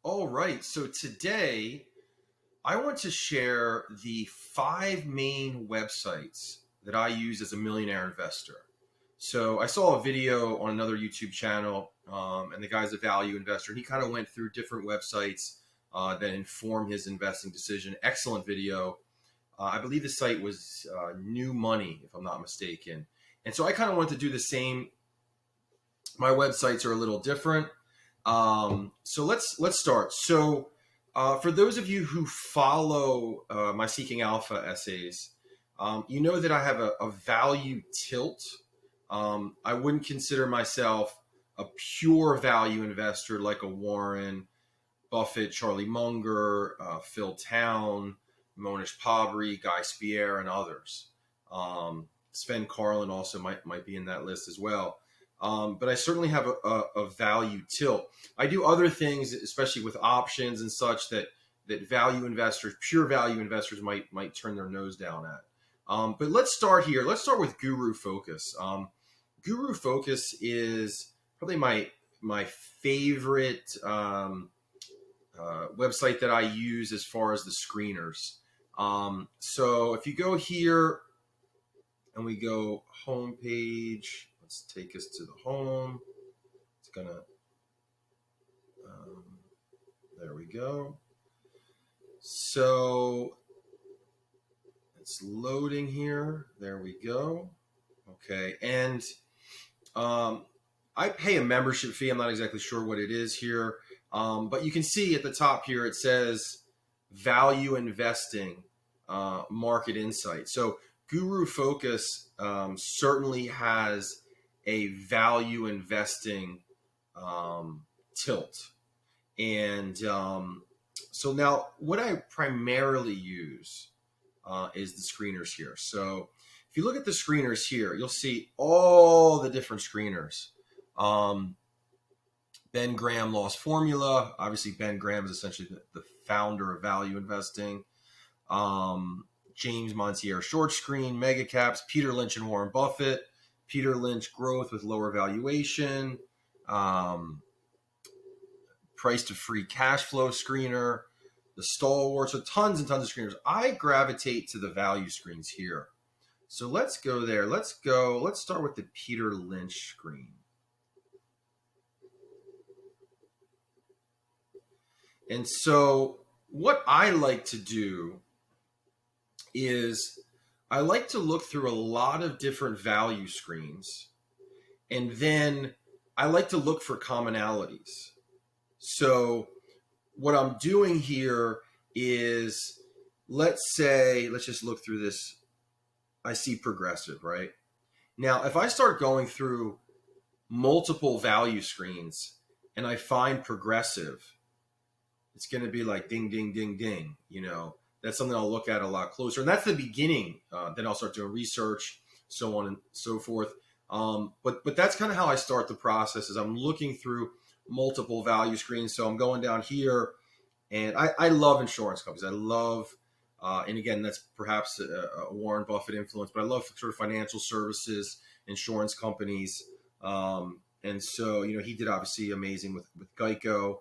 All right, so today I want to share the 5 main websites that I use as a millionaire investor. So I saw a video on another YouTube channel, and the guy's a value investor, and he kind of went through different websites that inform his investing decision. Excellent video. I believe the site was New Money, if I'm not mistaken. And so I kind of want to do the same. My websites are a little different. So let's start. So for those of you who follow my Seeking Alpha essays, you know that I have a value tilt. I wouldn't consider myself a pure value investor like a Warren Buffett, Charlie Munger, Phil Town, Monish Pabri, Guy Spier, and others. Sven Carlin also might be in that list as well. But I certainly have a value tilt. I do other things, especially with options and such, that value investors, pure value investors, might turn their nose down at. But let's start here. Let's start with Guru Focus. Guru Focus is probably my favorite website that I use as far as the screeners. So if you go here and we go home page, let's take us to the home. It's gonna, there we go. So it's loading here. There we go. Okay, and I pay a membership fee. I'm not exactly sure what it is here, but you can see at the top here it says value investing market insight. So Guru Focus certainly has a value investing tilt. And so now what I primarily use is the screeners here. So if you look at the screeners here, you'll see all the different screeners. Ben Graham Lost Formula. Obviously, Ben Graham is essentially the founder of value investing. James Montier Short Screen, Mega Caps, Peter Lynch and Warren Buffett, Peter Lynch Growth with Lower Valuation, Price to Free Cash Flow Screener, the Stalwart. So tons and tons of screeners. I gravitate to the value screens here. So let's go there. Let's start with the Peter Lynch screen. And so what I like to do is I like to look through a lot of different value screens, and then I like to look for commonalities. So what I'm doing here is, let's just look through this. I see Progressive, right? Now, if I start going through multiple value screens and I find Progressive, it's going to be like ding, ding, ding, ding. That's something I'll look at a lot closer. And that's the beginning. Then I'll start doing research, so on and so forth. But that's kind of how I start the process, is I'm looking through multiple value screens. So I'm going down here, and I love insurance companies. I love, and again, that's perhaps a Warren Buffett influence, but I love sort of financial services, insurance companies. And so, he did obviously amazing with Geico.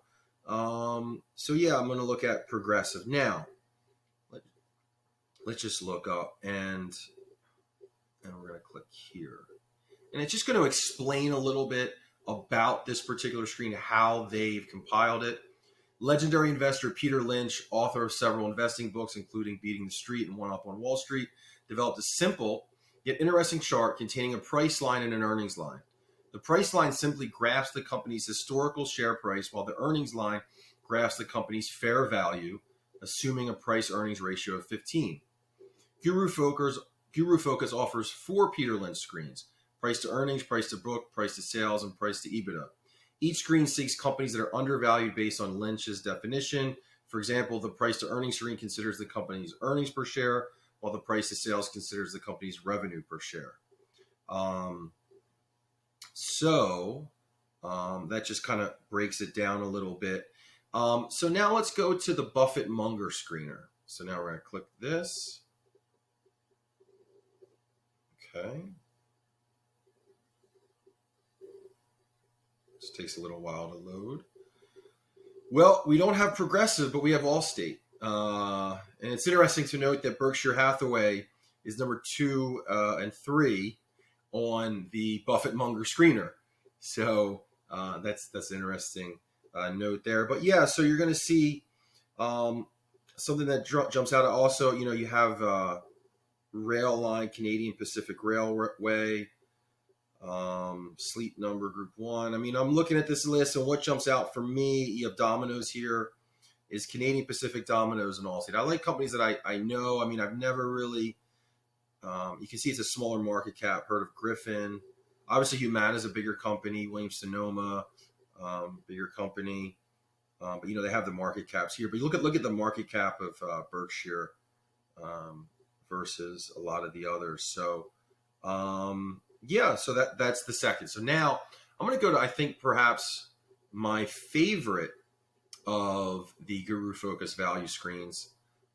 So yeah, I'm going to look at Progressive now. Let's just look up, and we're going to click here, and it's just going to explain a little bit about this particular screen, how they've compiled it. Legendary investor Peter Lynch, author of several investing books, including Beating the Street and One Up on Wall Street, developed a simple yet interesting chart containing a price line and an earnings line. The price line simply graphs the company's historical share price, while the earnings line graphs the company's fair value, assuming a price-earnings ratio of 15. Guru Focus offers 4 Peter Lynch screens: price to earnings, price to book, price to sales, and price to EBITDA. Each screen seeks companies that are undervalued based on Lynch's definition. For example, the price to earnings screen considers the company's earnings per share, while the price to sales considers the company's revenue per share. So that just kind of breaks it down a little bit. So now let's go to the Buffett Munger screener. So now we're going to click this. Okay. This takes a little while to load. Well, we don't have Progressive, but we have Allstate. And it's interesting to note that Berkshire Hathaway is number 2 and 3 on the Buffett Munger screener. So that's an interesting note there. But yeah, so you're going to see something that jumps out. Also, you have Rail Line, Canadian Pacific Railway, Sleep Number Group 1. I mean, I'm looking at this list, and what jumps out for me, you have Domino's here, is Canadian Pacific, Domino's, and Allstate. I like companies that I know. I mean, I've never really, you can see it's a smaller market cap, heard of Griffin. Obviously, Humana is a bigger company, Williams-Sonoma, bigger company. But, they have the market caps here. But look at the market cap of Berkshire versus a lot of the others. So, yeah, so that's the second. So now I'm going to go to, I think, perhaps my favorite of the Guru Focus value screens,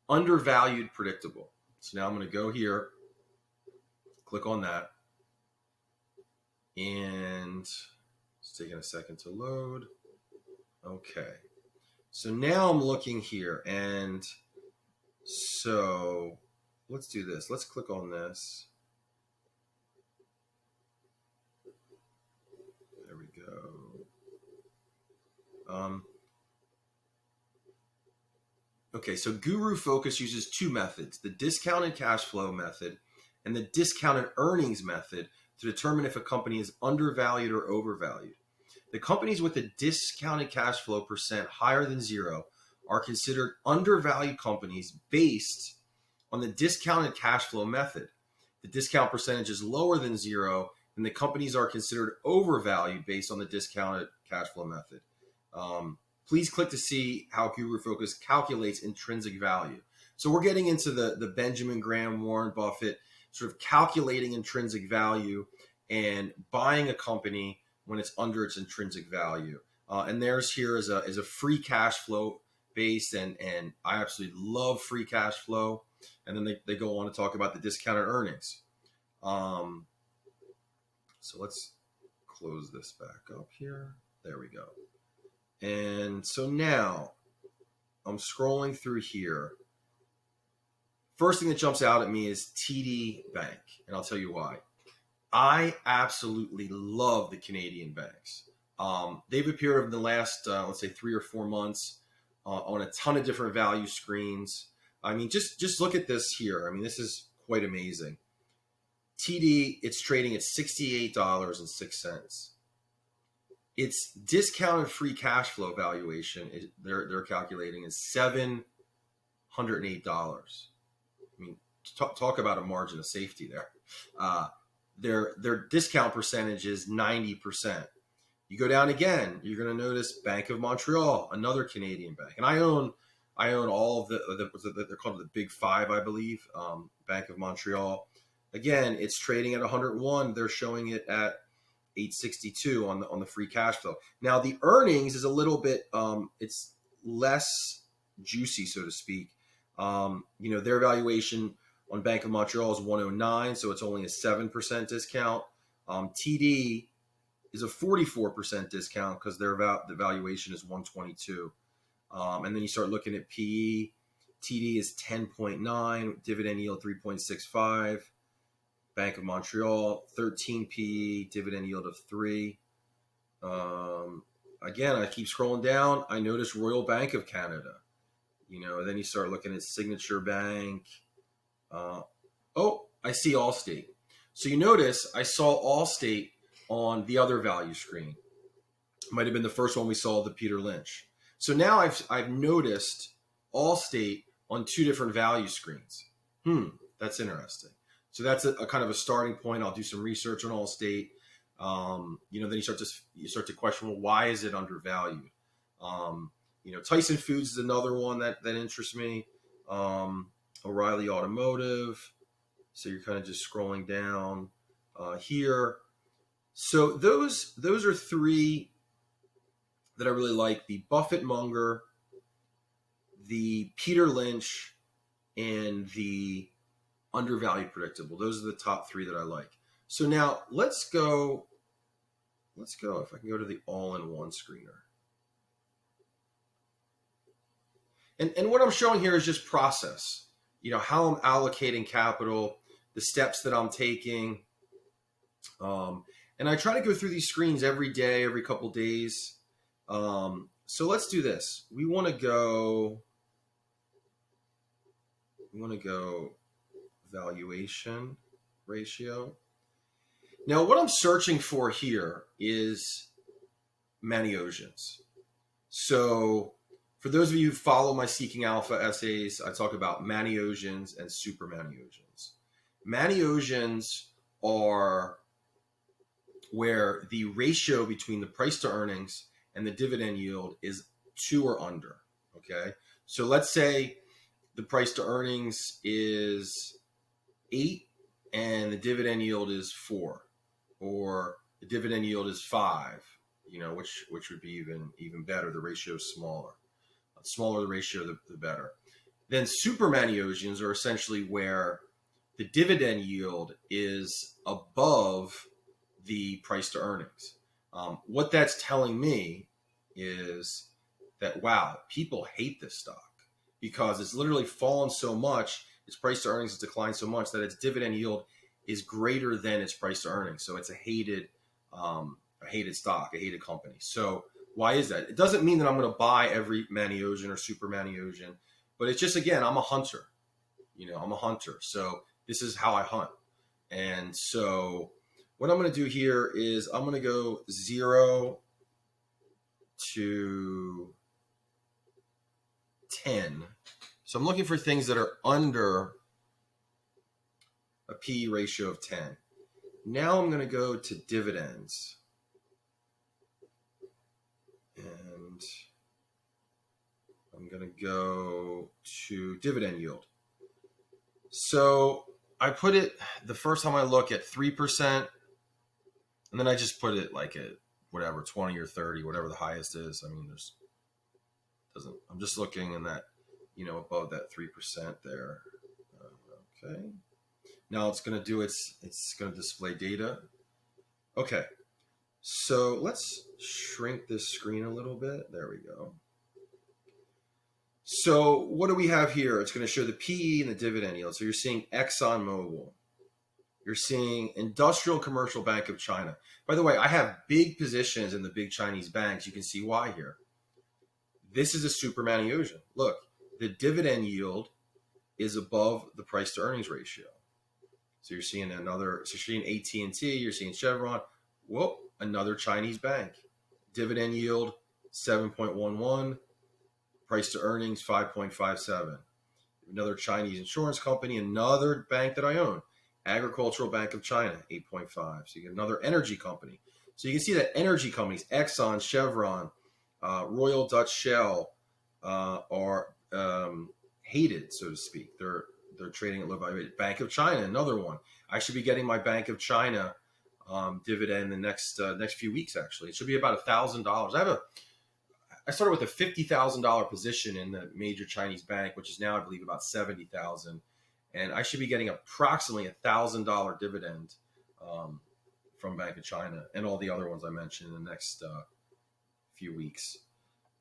undervalued predictable. So now I'm going to go here, click on that, and it's taking a second to load. Okay. So now I'm looking here, and so let's do this. Let's click on this. There we go. Okay, so Guru Focus uses two methods, the discounted cash flow method and the discounted earnings method, to determine if a company is undervalued or overvalued. The companies with a discounted cash flow percent higher than 0 are considered undervalued companies based on the discounted cash flow method. The discount percentage is lower than 0, and the companies are considered overvalued based on the discounted cash flow method. Please click to see how Guru Focus calculates intrinsic value. So we're getting into the Benjamin Graham, Warren Buffett, sort of calculating intrinsic value and buying a company when it's under its intrinsic value. And theirs here is a free cash flow based, and I absolutely love free cash flow. And then they go on to talk about the discounted earnings. So let's close this back up here. There we go. And so now I'm scrolling through here. First thing that jumps out at me is TD Bank, and I'll tell you why. I absolutely love the Canadian banks. They've appeared over the last, let's say, 3 or 4 months on a ton of different value screens. I mean, just look at this here. I mean, this is quite amazing. TD, it's trading at $68.06. Its discounted free cash flow valuation, they're calculating, is $708. I mean, talk about a margin of safety there. Their discount percentage is 90%. You go down again, you're going to notice Bank of Montreal, another Canadian bank, and I own all of they're called the Big Five, I believe. Bank of Montreal, again, it's trading at 101. They're showing it at 862 on the free cash flow. Now the earnings is a little bit it's less juicy, so to speak. Their valuation on Bank of Montreal is 109, so it's only a 7% discount. TD is a 44% discount because the valuation is 122. And then you start looking at PE. TD is 10.9, dividend yield 3.65. Bank of Montreal, 13 PE, dividend yield of 3. Again, I keep scrolling down. I notice Royal Bank of Canada. Then you start looking at Signature Bank. I see Allstate. So you notice I saw Allstate on the other value screen. It might have been the first one we saw, the Peter Lynch. So now I've noticed Allstate on 2 different value screens. That's interesting. So that's a kind of a starting point. I'll do some research on Allstate. Then you start to question, well, why is it undervalued? Tyson Foods is another one that interests me. O'Reilly Automotive. So you're kind of just scrolling down here. So those are 3 that I really like: the Buffett Munger, the Peter Lynch, and the undervalued predictable. Those are the top 3 that I like. So now let's go. If I can go to the all-in-one screener. And what I'm showing here is just process, how I'm allocating capital, the steps that I'm taking. And I try to go through these screens every day, every couple days. So let's do this. We want to go valuation ratio. Now, what I'm searching for here is Maneosians. So for those of you who follow my Seeking Alpha essays, I talk about Maneosians and Super-Maneosians. Maneosians are where the ratio between the price to earnings and the dividend yield is 2 or under. Okay. So let's say the price to earnings is 8 and the dividend yield is 4, or the dividend yield is 5, which would be even better. The ratio is smaller. The smaller the ratio, the better. Then Super-Maneosians are essentially where the dividend yield is above the price to earnings. What that's telling me is that, wow, people hate this stock because it's literally fallen so much. Its price to earnings has declined so much that its dividend yield is greater than its price to earnings. So it's a hated stock, a hated company. So why is that? It doesn't mean that I'm going to buy every Maneosian or Super-Maneosian, but it's just, again, I'm a hunter. I'm a hunter. So this is how I hunt. And so what I'm going to do here is I'm going to go 0 to 10. So I'm looking for things that are under a P/E ratio of 10. Now I'm going to go to dividends. And I'm going to go to dividend yield. So I put it the first time I look at 3%, and then I just put it like at whatever, 20 or 30, whatever the highest is. I mean, I'm just looking in that, above that 3% there. Okay. Now it's going to do it's going to display data. Okay. So let's shrink this screen a little bit. There we go. So what do we have here? It's going to show the PE and the dividend yield. So you're seeing ExxonMobil. You're seeing Industrial and Commercial Bank of China. By the way, I have big positions in the big Chinese banks. You can see why here. This is a Super-Maneosian. Look, the dividend yield is above the price to earnings ratio. So you're seeing you're seeing AT&T, you're seeing Chevron. Whoop, another Chinese bank. Dividend yield 7.11, price to earnings 5.57. Another Chinese insurance company, another bank that I own. Agricultural Bank of China, 8.5. So you get another energy company. So you can see that energy companies, Exxon, Chevron, Royal Dutch Shell, are hated, so to speak. They're trading at low value. Bank of China, another one. I should be getting my Bank of China dividend in the next few weeks. Actually, it should be about $1,000. I started with a $50,000 position in the major Chinese bank, which is now, I believe, about $70,000. And I should be getting approximately $1,000 dividend from Bank of China and all the other ones I mentioned in the next few weeks.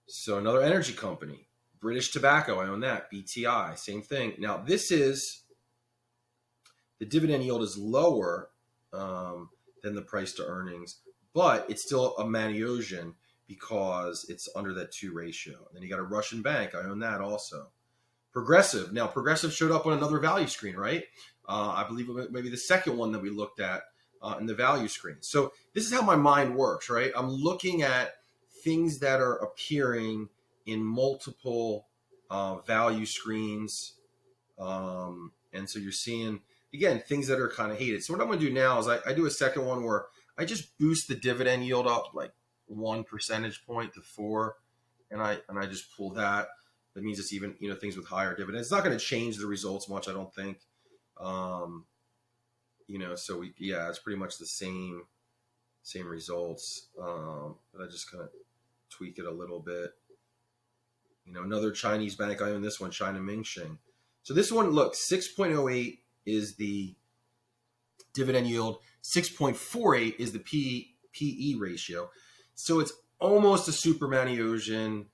So another energy company, British Tobacco, I own that. BTI, same thing. Now this is, the dividend yield is lower than the price to earnings, but it's still a Maneosian because it's under that 2 ratio. And then you got a Russian bank, I own that also. Progressive. Now, Progressive showed up on another value screen, right? I believe maybe the second one that we looked at in the value screen. So this is how my mind works, right? I'm looking at things that are appearing in multiple value screens. And so you're seeing, again, things that are kind of hated. So what I'm going to do now is I do a second one where I just boost the dividend yield up like 1 percentage point to 4. And I just pull that. That means it's even, things with higher dividends. It's not going to change the results much, I don't think. So it's pretty much the same results. But I just kind of tweak it a little bit. Another Chinese bank, I own this one, China Mingxing. So this one, look, 6.08 is the dividend yield. 6.48 is the PE ratio. So it's almost a Super-Maneosian.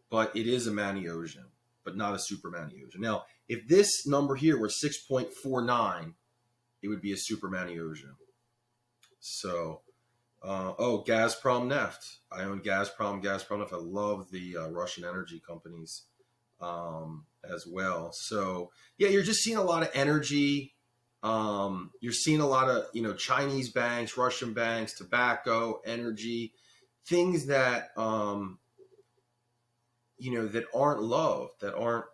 but it is a Maneosian, but not a Super-Maneosian. Now, if this number here were 6.49, it would be a Super-Maneosian. So, oh, Gazprom Neft. I own Gazprom Neft. I love the Russian energy companies as well. So, yeah, you're just seeing a lot of energy. You're seeing a lot of, Chinese banks, Russian banks, tobacco, energy, things that, that aren't loved, that aren't,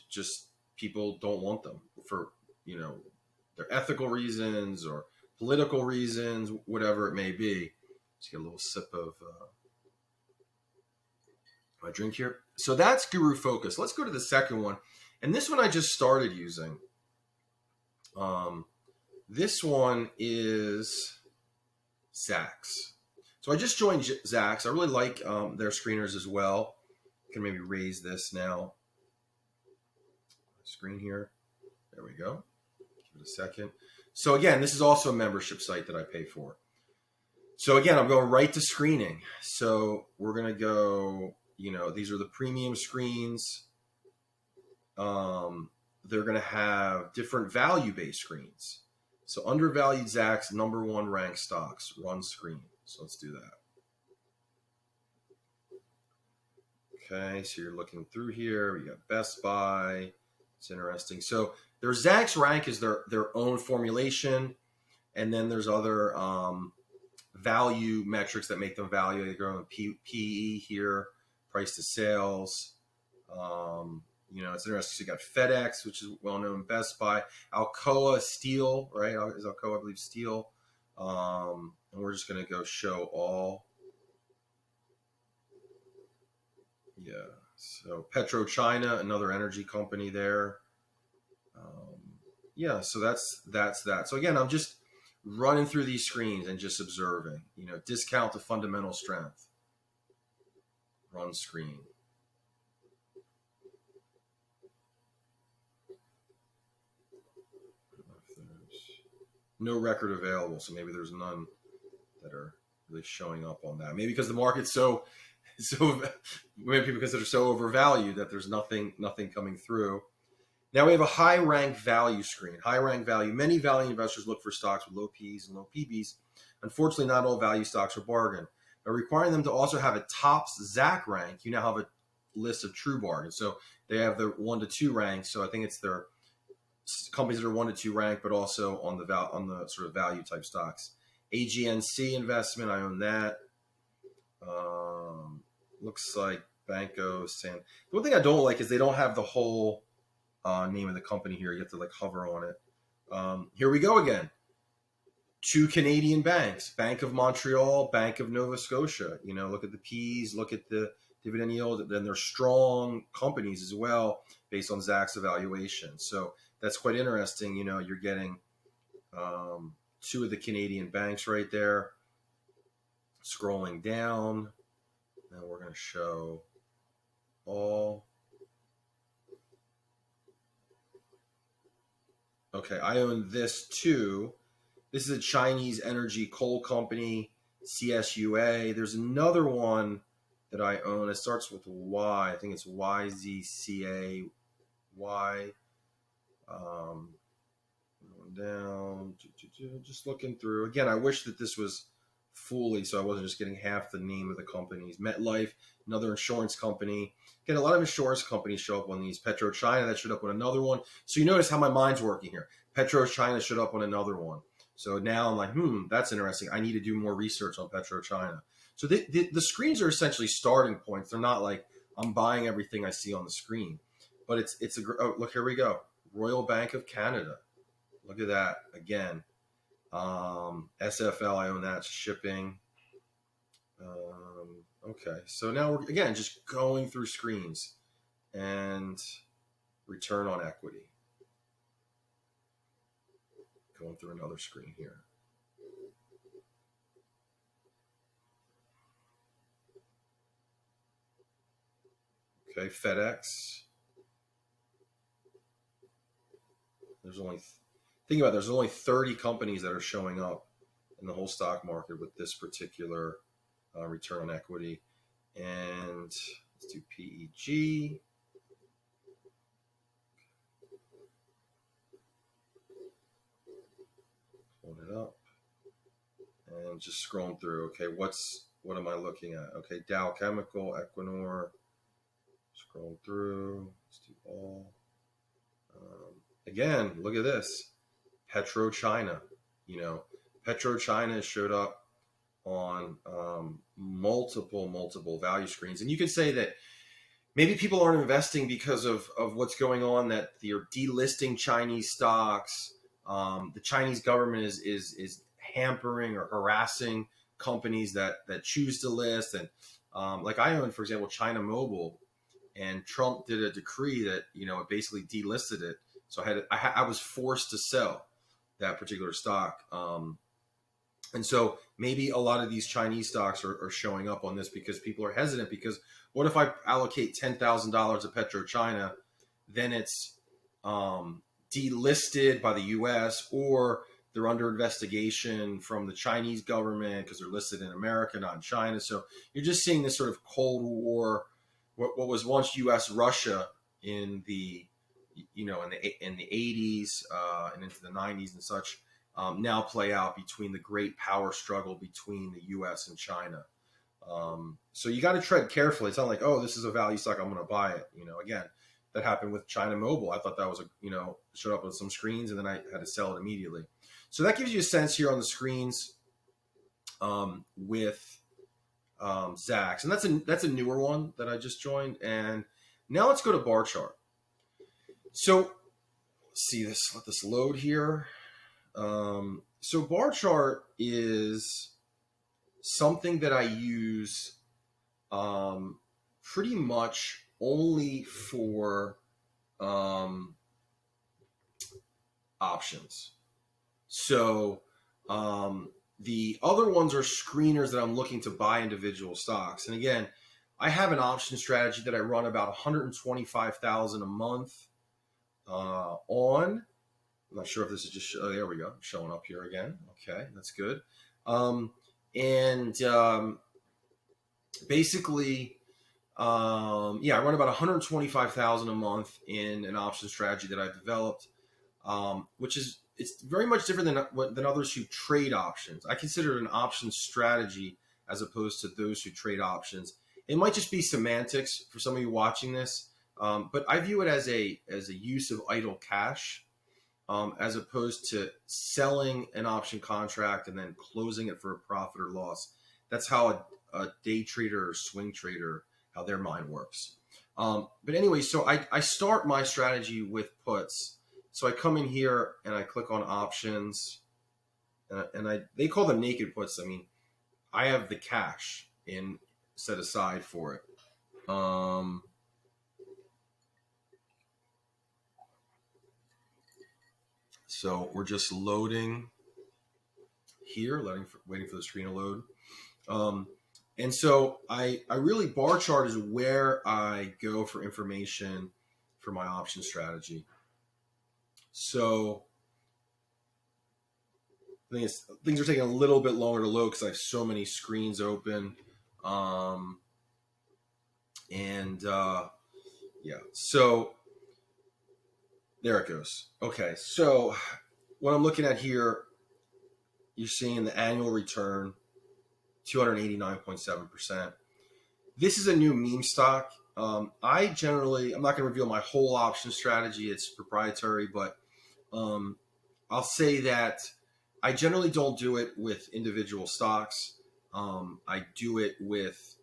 just people don't want them for, their ethical reasons or political reasons, whatever it may be. Just get a little sip of my drink here. So that's Guru Focus. Let's go to the second one. And this one I just started using. This one is Zacks. So I just joined Zacks. I really like their screeners as well. I can maybe raise this now. Screen here. There we go. Give it a second. So again, this is also a membership site that I pay for. So again, I'm going right to screening. So we're going to go, these are the premium screens. They're going to have different value-based screens. So undervalued Zacks, number one ranked stocks, run screen. So let's do that. Okay, so you're looking through here. We got Best Buy. It's interesting. So their Zacks rank is their own formulation. And then there's other value metrics that make them value. They go on PE here, price to sales. It's interesting. So you got FedEx, which is well-known, Best Buy, Alcoa Steel, right? Is Alcoa, I believe, Steel. And we're just going to go show all. Yeah. So PetroChina, another energy company there. Yeah. So that's that. So again, I'm just running through these screens and just observing, discount to fundamental strength. Run screen. No record available, so maybe there's none that are really showing up on that. Maybe because the market's so maybe because they're so overvalued that there's nothing coming through. Now we have a high rank value screen. High rank value. Many value investors look for stocks with low P's and low PBs. Unfortunately, not all value stocks are bargain. By requiring them to also have a tops ZAC rank, you now have a list of true bargains. So they have the 1 to 2 ranks. So I think it's their companies that are 1 to 2 ranked, but also on the sort of value type stocks. AGNC investment, I own that. Looks like Banco San. The one thing I don't like is they don't have the whole name of the company here. You have to hover on it. Here we go again. 2 Canadian banks: Bank of Montreal, Bank of Nova Scotia. Look at the P's, look at the dividend yield. Then they're strong companies as well based on Zacks evaluation. So that's quite interesting. You're getting 2 of the Canadian banks right there. Scrolling down, and we're going to show all. Okay, I own this too. This is a Chinese energy coal company, CSUA. There's another one that I own. It starts with Y. I think it's YZCAY. Going down, just looking through. Again, I wish that this was fully, so I wasn't just getting half the name of the companies. MetLife, another insurance company. Again, a lot of insurance companies show up on these. PetroChina, that showed up on another one. So you notice how my mind's working here. PetroChina showed up on another one. So now I'm like, that's interesting. I need to do more research on PetroChina. So the screens are essentially starting points. They're not like I'm buying everything I see on the screen. But it's look, here we go. Royal Bank of Canada. Look at that again. SFL, I own that. Shipping. Okay, so now we're again just going through screens and return on equity. Going through another screen here. Okay, FedEx. There's only 30 companies that are showing up in the whole stock market with this particular return on equity. And let's do PEG. Hold it up. And just scrolling through. Okay, what am I looking at? Okay, Dow Chemical, Equinor. Scroll through. Let's do all. Again, look at this. PetroChina. You know, PetroChina showed up on multiple value screens. And you could say that maybe people aren't investing because of what's going on, that they're delisting Chinese stocks. The Chinese government is hampering or harassing companies that choose to list. And like I own, for example, China Mobile, and Trump did a decree that, you know, it basically delisted it. So I was forced to sell that particular stock. And so maybe a lot of these Chinese stocks are showing up on this because people are hesitant. Because what if I allocate $10,000 to PetroChina, then it's delisted by the U.S. or they're under investigation from the Chinese government because they're listed in America, not in China. So you're just seeing this sort of Cold War, what was once U.S. Russia in the, you know, in the 80s and into the 90s and such. Now play out between the great power struggle between the U.S. and China. So you got to tread carefully. It's not like, oh, this is a value stock, I'm going to buy it. You know, again, that happened with China Mobile. I thought that was showed up on some screens, and then I had to sell it immediately. So that gives you a sense here on the screens with Zacks, and that's a newer one that I just joined. And now let's go to bar chart. So see this, let this load here. So bar chart is something that I use pretty much only for options. So the other ones are screeners that I'm looking to buy individual stocks. And again, I have an option strategy that I run about 125,000 a month on. I'm not sure if this is just, oh, there we go, showing up here again. Okay, that's good. Basically, I run about 125,000 a month in an option strategy that I've developed, which is, it's very much different than others who trade options. I consider it an option strategy as opposed to those who trade options. It might just be semantics for some of you watching this, but I view it as a use of idle cash. As opposed to selling an option contract and then closing it for a profit or loss. That's how a day trader or swing trader, how their mind works. But anyway, so I start my strategy with puts. So I come in here and I click on options, and they call them naked puts. I mean, I have the cash set aside for it. So we're just loading here, waiting for the screen to load. And so I really, bar chart is where I go for information for my option strategy. So things are taking a little bit longer to load because I have so many screens open. So there it goes. Okay, so what I'm looking at here, you're seeing the annual return, 289.7%. This is a new meme stock. I'm not going to reveal my whole option strategy. It's proprietary, but I'll say that I generally don't do it with individual stocks. I do it with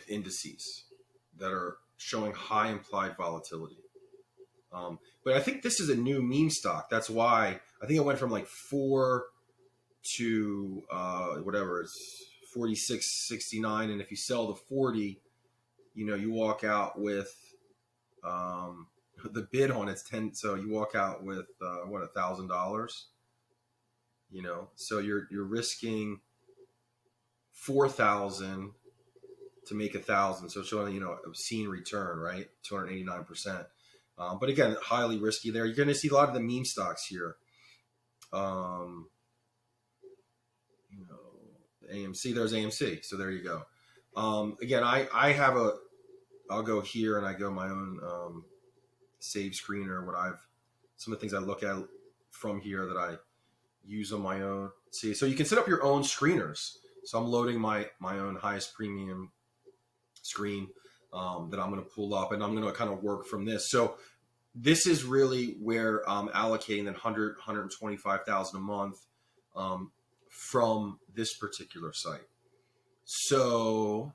indices that are showing high implied volatility. But I think this is a new meme stock. That's why I think it went from like 4 to whatever, it's 46.69, and if you sell the 40, you walk out with the bid on it's 10, so you walk out with $1,000. So you're risking 4,000 to make 1,000. So it's showing obscene return, right? 289%. But again, highly risky there. You're going to see a lot of the meme stocks here. AMC. There's AMC. So there you go. Again, I'll go here and I go my own save screener. Some of the things I look at from here that I use on my own. See, so you can set up your own screeners. So I'm loading my own highest premium screen that I'm going to pull up, and I'm going to kind of work from this. So this is really where I'm allocating that 125,000 a month from this particular site. So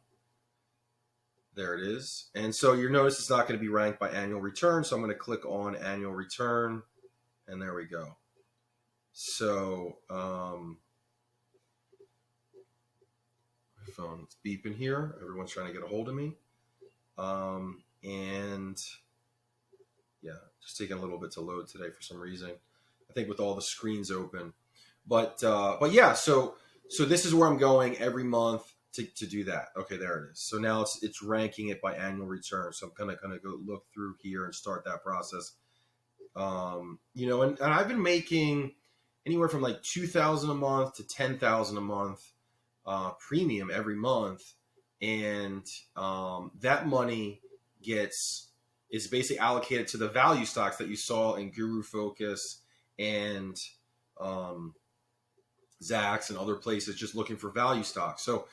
there it is. And so you notice it's not going to be ranked by annual return. So I'm going to click on annual return, and there we go. So my phone's beeping here. Everyone's trying to get a hold of me. And yeah, just taking a little bit to load today for some reason. I think with all the screens open. But yeah, so this is where I'm going every month to do that. Okay, there it is. So now it's ranking it by annual return. So I'm gonna go look through here and start that process. And I've been making anywhere from like $2,000 a month to $10,000 a month premium every month, and that money is basically allocated to the value stocks that you saw in Guru Focus and Zacks and other places, just looking for value stocks. So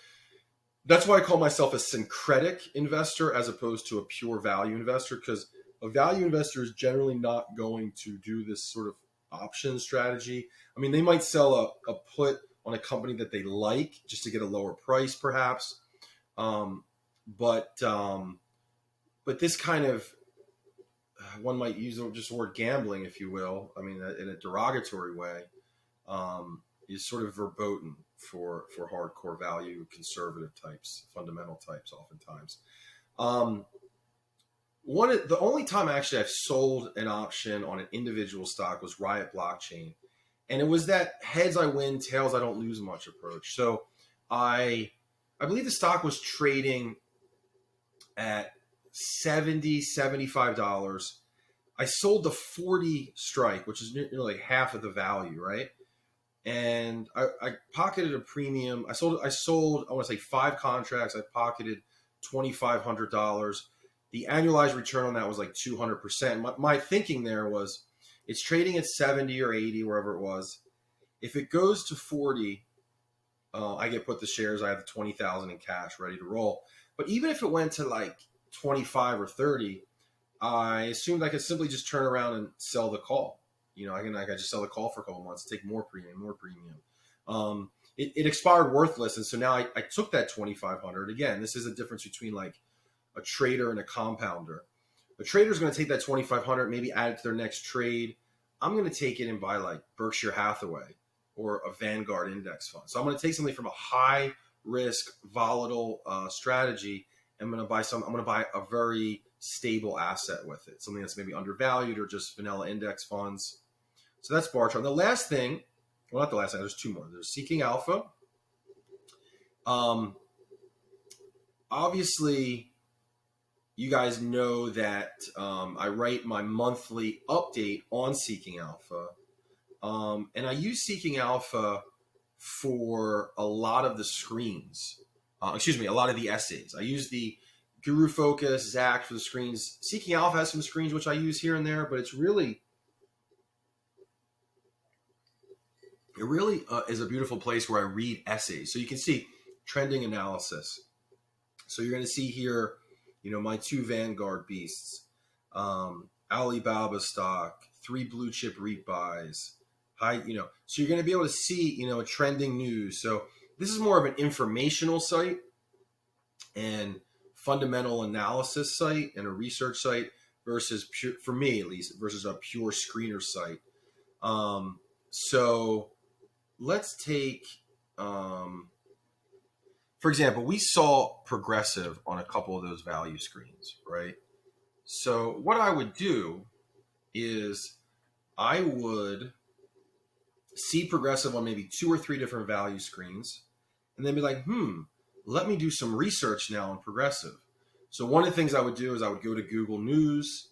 that's why I call myself a syncretic investor as opposed to a pure value investor, because a value investor is generally not going to do this sort of option strategy. I mean, they might sell a put on a company that they like just to get a lower price, perhaps. But this kind of, one might use just the word gambling, if you will. I mean, in a derogatory way, is sort of verboten for hardcore value, conservative types, fundamental types, oftentimes. The only time actually I've sold an option on an individual stock was Riot Blockchain. And it was that heads I win, tails I don't lose much approach. So I believe the stock was trading at $70, $75. I sold the 40 strike, which is nearly half of the value, right? And I pocketed a premium. I sold, I want to say 5 contracts. I pocketed $2,500. The annualized return on that was like 200%. My thinking there was, it's trading at 70 or 80, wherever it was. If it goes to 40, I get put the shares. I have the 20,000 in cash ready to roll. But even if it went to like 25 or 30, I assumed I could simply just turn around and sell the call. I could just sell the call for a couple months, take more premium. It expired worthless, and so now I took that 2,500. Again, this is a difference between like a trader and a compounder. The trader's going to take that 2,500, maybe add it to their next trade. I'm going to take it and buy like Berkshire Hathaway or a Vanguard index fund. So I'm going to take something from a high risk, volatile strategy. I'm going to buy a very stable asset with it, something that's maybe undervalued or just vanilla index funds. So that's bar chart. The last thing, well, not the last thing, there's 2 more. There's Seeking Alpha. Obviously, you guys know that I write my monthly update on Seeking Alpha. And I use Seeking Alpha for a lot of the screens. A lot of the essays. I use the Guru Focus, Zach for the screens. Seeking Alpha has some screens which I use here and there, but it really is a beautiful place where I read essays. So you can see trending analysis. So you're going to see here, my 2 Vanguard beasts, Alibaba stock, 3 blue chip REIT buys, so you're going to be able to see, trending news. So this is more of an informational site and fundamental analysis site and a research site versus pure, for me at least, versus a pure screener site. So let's take, for example, we saw Progressive on a couple of those value screens, right? So what I would do is I would see Progressive on maybe 2 or 3 different value screens and then be like, let me do some research now on Progressive. So one of the things I would do is I would go to Google News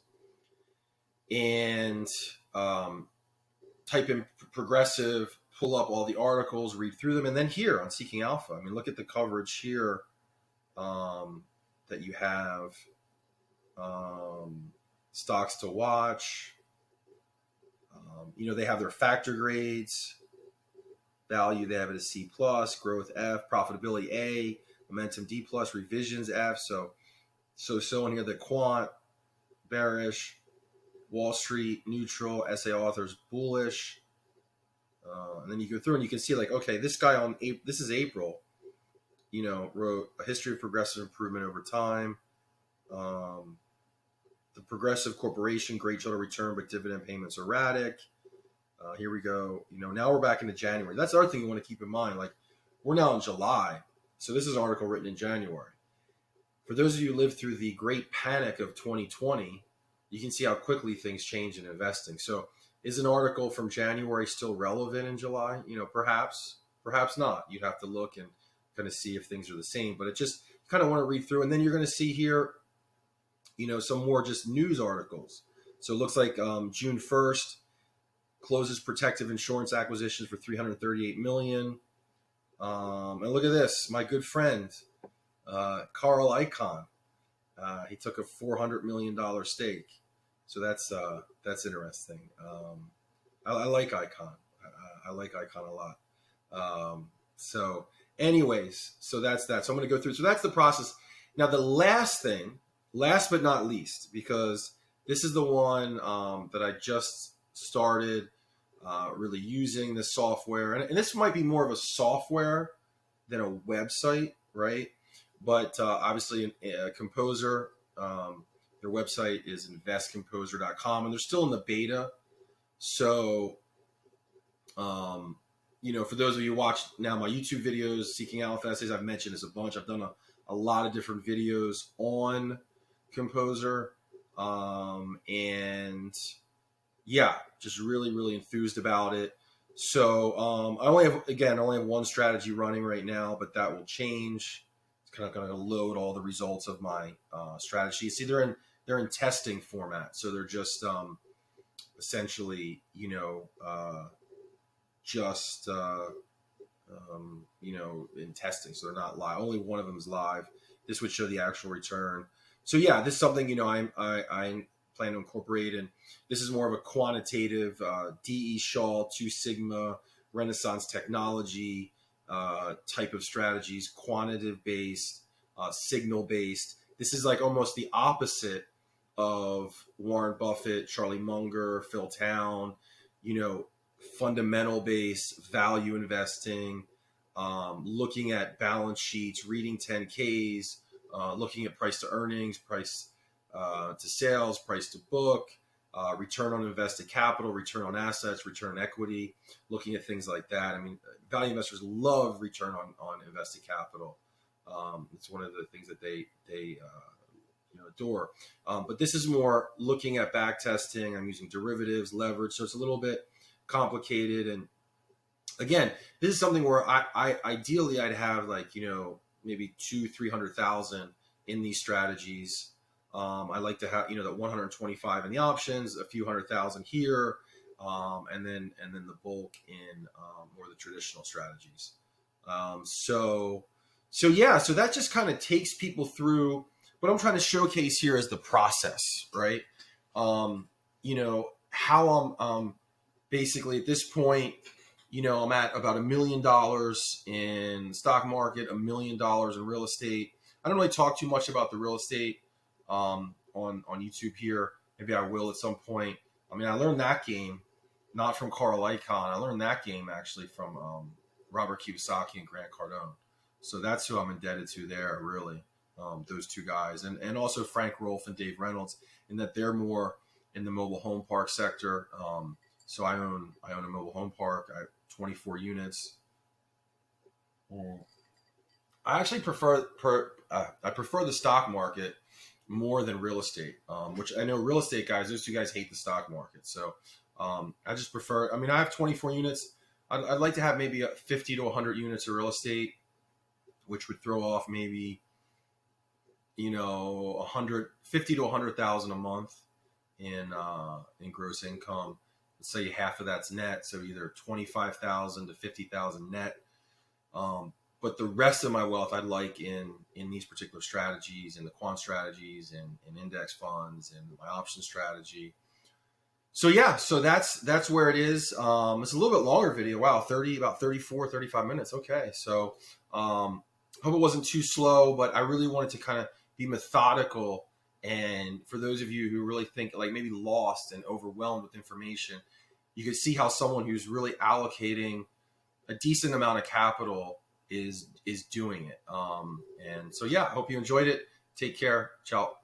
and type in Progressive pull up all the articles, read through them, and then here on Seeking Alpha, I mean, look at the coverage here that you have. Stocks to watch. They have their factor grades. Value, they have it as C+, growth F, profitability A, momentum D+, revisions F. So in here, the quant, bearish, Wall Street, neutral, essay authors, bullish. And then you go through and you can see like, okay, this guy this is April, wrote a history of progressive improvement over time. The progressive corporation, great total return, but dividend payments erratic. Here we go. Now we're back into January. That's the other thing you want to keep in mind. Like, we're now in July. So this is an article written in January. For those of you who lived through the great panic of 2020, you can see how quickly things change in investing. So is an article from January still relevant in July? Perhaps not. You'd have to look and kind of see if things are the same. But it just kind of want to read through. And then you're going to see here, some more just news articles. So it looks like June 1st, closes protective insurance acquisitions for $338 million. And look at this, my good friend, Carl Icahn. He took a $400 million stake. So that's interesting. I like Icahn. I like Icahn a lot. So anyways, so that's that. So I'm going to go through. So that's the process. Now, the last but not least, because this is the one that I just started really using this software. And this might be more of a software than a website, right? But obviously, Composer, their website is investcomposer.com, and they're still in the beta. So, for those of you who watch now my YouTube videos, Seeking Alpha Essays, I've mentioned this a bunch. I've done a lot of different videos on Composer. And yeah, just really, really enthused about it. So I only have one strategy running right now, but that will change. It's kind of going to load all the results of my strategy. See, they're in testing format, so they're just essentially, in testing. So they're not live. Only one of them is live. This would show the actual return. So yeah, this is something I plan to incorporate, and this is more of a quantitative DE Shaw, 2 Sigma, Renaissance technology type of strategies, quantitative based, signal based. This is like almost the opposite of Warren Buffett, Charlie Munger, Phil Town, fundamental based value investing, looking at balance sheets, reading 10Ks, looking at price to earnings, price to sales, price to book, return on invested capital, return on assets, return on equity, looking at things like that. I mean, value investors love return on invested capital. It's one of the things that they adore. But this is more looking at back testing. I'm using derivatives, leverage, so it's a little bit complicated. And again, this is something where I ideally I'd have maybe 200,000-300,000 in these strategies. I like to have that 125 in the options, a few 100,000 here, and then the bulk in more of the traditional strategies. So that just kind of takes people through. What I'm trying to showcase here is the process, right? How I'm basically at this point. I'm at about $1 million in stock market, $1 million in real estate. I don't really talk too much about the real estate on YouTube here. Maybe I will at some point. I mean, I learned that game not from Carl Icahn. I learned that game actually from Robert Kiyosaki and Grant Cardone. So that's who I'm indebted to there, really, those two guys. And also Frank Rolfe and Dave Reynolds, in that they're more in the mobile home park sector. So I own a mobile home park. I have 24 units. I actually prefer the stock market more than real estate, which I know real estate guys, those two guys hate the stock market. So I just prefer, I have 24 units. I'd like to have maybe 50 to 100 units of real estate, which would throw off maybe, 50 to 100,000 a month in gross income. let's say half of that's net, so either 25,000 to 50,000 net. But the rest of my wealth I'd like in these particular strategies, in the quant strategies, and index funds, and my option strategy. So yeah, so that's where it is. It's a little bit longer video. Wow, about 34, 35 minutes. Okay, so hope it wasn't too slow, but I really wanted to kind of be methodical. And for those of you who really think like maybe lost and overwhelmed with information, you can see how someone who's really allocating a decent amount of capital is doing it. And so yeah, I hope you enjoyed it. Take care. Ciao.